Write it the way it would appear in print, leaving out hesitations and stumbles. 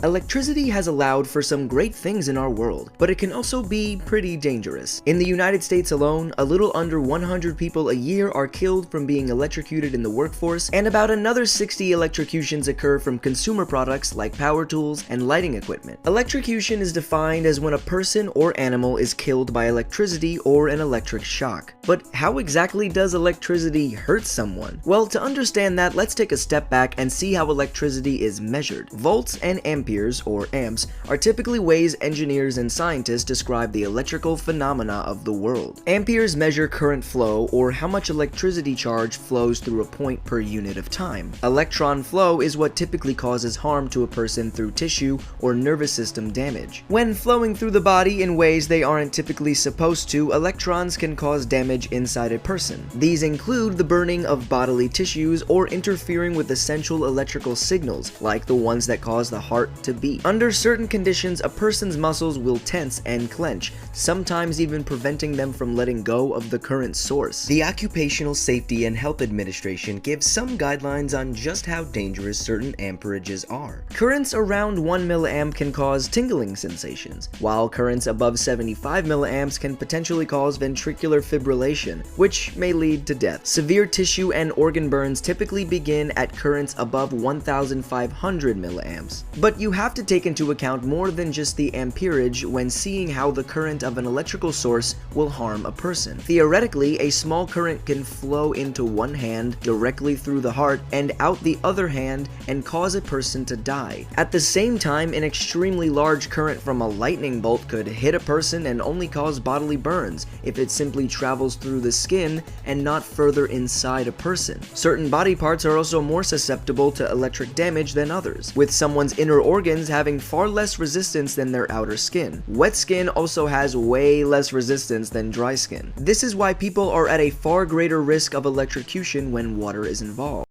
Electricity has allowed for some great things in our world, but it can also be pretty dangerous. In the United States alone, a little under 100 people a year are killed from being electrocuted in the workforce, and about another 60 electrocutions occur from consumer products like power tools and lighting equipment. Electrocution is defined as when a person or animal is killed by electricity or an electric shock. But how exactly does electricity hurt someone? Well, to understand that, let's take a step back and see how electricity is measured. Volts and amperes, or amps, are typically ways engineers and scientists describe the electrical phenomena of the world. Amperes measure current flow, or how much electricity charge flows through a point per unit of time. Electron flow is what typically causes harm to a person through tissue or nervous system damage. When flowing through the body in ways they aren't typically supposed to, electrons can cause damage inside a person. These include the burning of bodily tissues or interfering with essential electrical signals, like the ones that cause the heart to beat. Under certain conditions, a person's muscles will tense and clench, sometimes even preventing them from letting go of the current source. The Occupational Safety and Health Administration gives some guidelines on just how dangerous certain amperages are. Currents around 1 milliamp can cause tingling sensations, while currents above 75 milliamps can potentially cause ventricular fibrillation, which may lead to death. Severe tissue and organ burns typically begin at currents above 1,500 milliamps. But you have to take into account more than just the amperage when seeing how the current of an electrical source will harm a person. Theoretically, a small current can flow into one hand directly through the heart and out the other hand and cause a person to die. At the same time, an extremely large current from a lightning bolt could hit a person and only cause bodily burns if it simply travels through the skin and not further inside a person. Certain body parts are also more susceptible to electric damage than others, with someone's inner organs having far less resistance than their outer skin. Wet skin also has way less resistance than dry skin. This is why people are at a far greater risk of electrocution when water is involved.